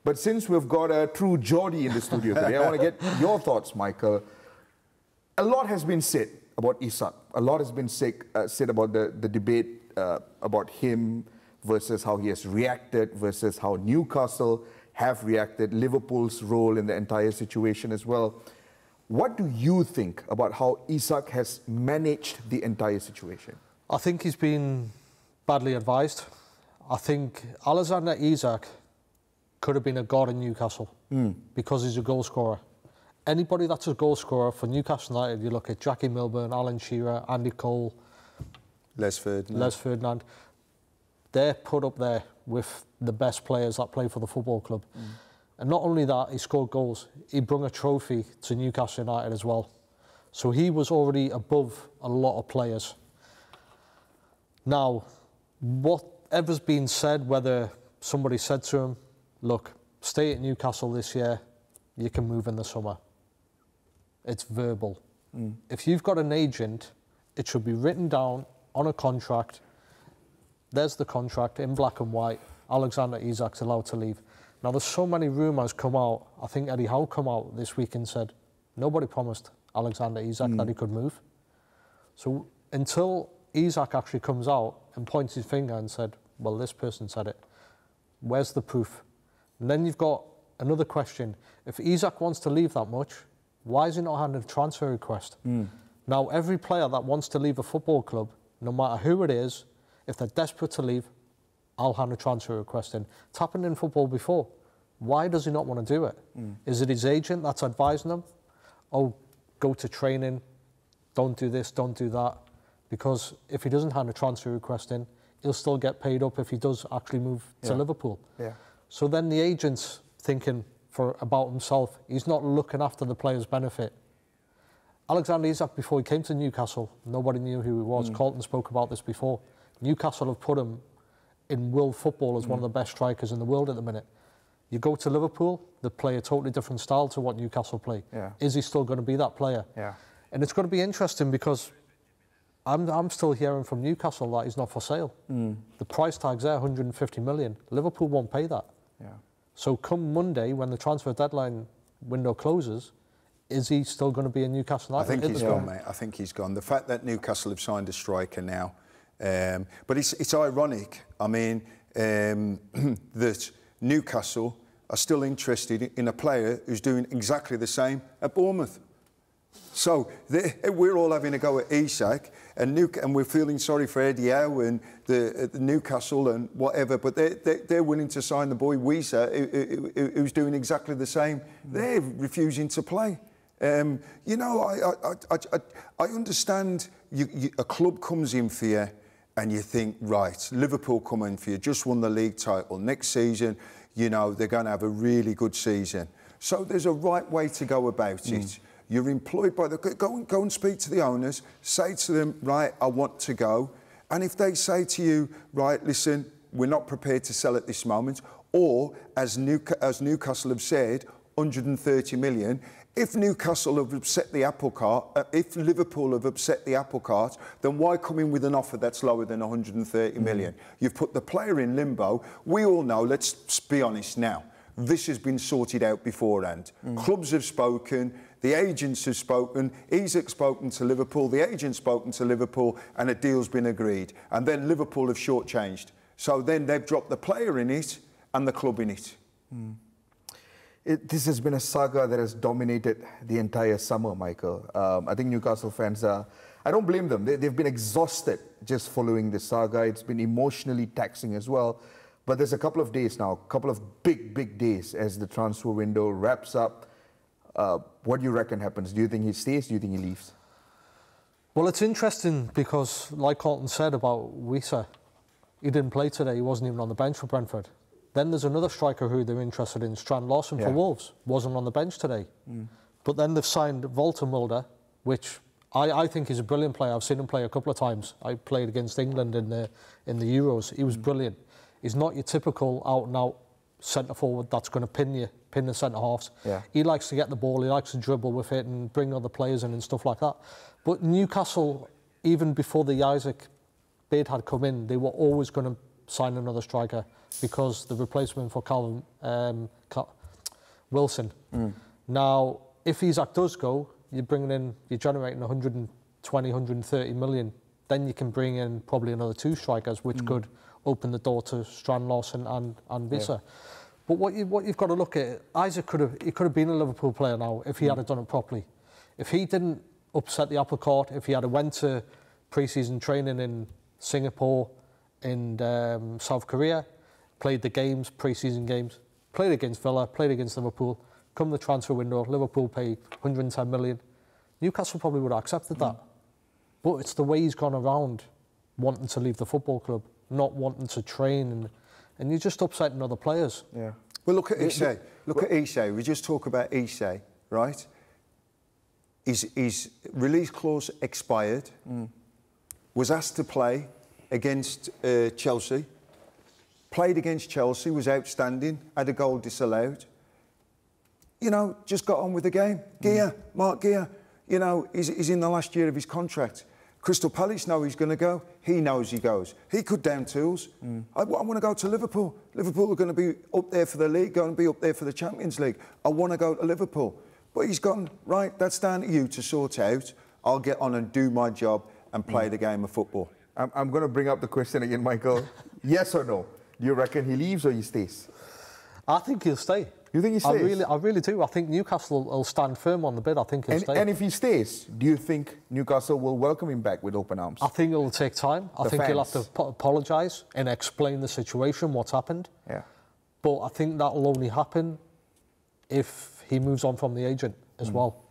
But since we've got a true Geordie in the studio today, I want to get your thoughts, Michael. A lot has been said about Isak. A lot has been said about the debate about him versus how he has reacted versus how Newcastle have reacted, Liverpool's role in the entire situation as well. What do you think about how Isak has managed the entire situation? I think he's been badly advised. I think Alexander Isak could have been a god in Newcastle because he's a goal scorer. Anybody that's a goal scorer for Newcastle United, you look at Jackie Milburn, Alan Shearer, Andy Cole, Les Ferdinand, they're put up there with the best players that play for the football club. And not only that, he scored goals. He brought a trophy to Newcastle United as well. So he was already above a lot of players. Now, whatever's been said, whether somebody said to him, look, stay at Newcastle this year, you can move in the summer. It's verbal. If you've got an agent, it should be written down on a contract. There's the contract in black and white. Alexander Isak's allowed to leave. Now, there's so many rumours come out. I think Eddie Howe come out this week and said, nobody promised Alexander Isak that he could move. So until Isak actually comes out and points his finger and said, well, this person said it, where's the proof? And then you've got another question. If Isak wants to leave that much, why is he not handing a transfer request? Now, every player that wants to leave a football club, no matter who it is, if they're desperate to leave, I'll hand a transfer request in. It's happened in football before. Why does he not want to do it? Is it his agent that's advising him? Oh, go to training, don't do this, don't do that. Because if he doesn't hand a transfer request in, he'll still get paid up if he does actually move to Liverpool. So then the agent's thinking about himself. He's not looking after the player's benefit. Alexander Isak, before he came to Newcastle, nobody knew who he was. Carlton spoke about this before. Newcastle have put him in world football as one of the best strikers in the world at the minute. You go to Liverpool, they play a totally different style to what Newcastle play. Is he still going to be that player? And it's going to be interesting because I'm still hearing from Newcastle that he's not for sale. The price tag's there, 150 million. Liverpool won't pay that. So come Monday, when the transfer deadline window closes, is he still going to be in Newcastle? I think he's gone, mate. I think he's gone. The fact that Newcastle have signed a striker now, but it's ironic, I mean, that Newcastle are still interested in a player who's doing exactly the same at Bournemouth. So we're all having a go at Isak, and we're feeling sorry for Eddie Howe and the Newcastle and whatever, but they're willing to sign the boy Wisa, who's doing exactly the same. They're refusing to play. You know, I understand a club comes in for you and you think, right, Liverpool come in for you, just won the league title. Next season, you know, they're going to have a really good season. So there's a right way to go about it. You're employed by the... Go and speak to the owners. Say to them, right, I want to go. And if they say to you, right, listen, we're not prepared to sell at this moment, or, as Newcastle have said, 130 million, if Newcastle have upset the apple cart, if Liverpool have upset the apple cart, then why come in with an offer that's lower than 130 million? You've put the player in limbo. We all know, let's be honest now, this has been sorted out beforehand. Clubs have spoken, the agents have spoken, Isak's spoken to Liverpool, the agent's spoken to Liverpool, and a deal's been agreed. And then Liverpool have shortchanged. So then they've dropped the player in it and the club in it. This has been a saga that has dominated the entire summer, Michael. I think Newcastle fans are... I don't blame them. They've been exhausted just following this saga. It's been emotionally taxing as well. But there's a couple of days now, a couple of big days as the transfer window wraps up. What do you reckon happens? Do you think he stays? Do you think he leaves? Well, it's interesting because, like Carlton said about Wisa, he didn't play today. He wasn't even on the bench for Brentford. Then there's another striker who they're interested in, Strand Larson for Wolves. Wasn't on the bench today. But then they've signed Walter Mulder, which I think is a brilliant player. I've seen him play a couple of times. I played against England in the Euros. He was brilliant. He's not your typical out-and-out centre-forward that's going to pin the centre-halves. He likes to get the ball, he likes to dribble with it and bring other players in and stuff like that. But Newcastle, even before the Isak bid had come in, they were always going to sign another striker. because the replacement for Wilson. Now, if Isak does go, you're generating 120, 130 million. Then you can bring in probably another 2 strikers, which could open the door to Strand Larsen and Visser. Yeah. But what you've got to look at, Isak could have been a Liverpool player now if he had done it properly. If he didn't upset the apple cart, if he had went to pre-season training in Singapore, in South Korea, played the games, pre-season games, played against Villa, played against Liverpool, come the transfer window, Liverpool pay 110 million, Newcastle probably would have accepted that. But it's the way he's gone around wanting to leave the football club, not wanting to train, and you're just upsetting other players. Yeah. Well, look at Isak. Look at Isak. We just talk about Isak, right? His release clause expired, was asked to play against Chelsea, played against Chelsea, was outstanding, had a goal disallowed. You know, just got on with the game. Mark Gear, you know, he's in the last year of his contract. Crystal Palace know he's going to go. He knows he goes. He could down tools. I want to go to Liverpool. Liverpool are going to be up there for the league, going to be up there for the Champions League. I want to go to Liverpool. But he's gone, right, that's down to you to sort out. I'll get on and do my job and play the game of football. I'm going to bring up the question again, Michael. Yes or no? Do you reckon he leaves or he stays? I think he'll stay. You think he stays? I really do. I think Newcastle will stand firm on the bid. I think he'll stay. And if he stays, do you think Newcastle will welcome him back with open arms? I think it'll take time. I think he'll have to apologise and explain the situation, what's happened. Yeah. But I think that will only happen if he moves on from the agent as well.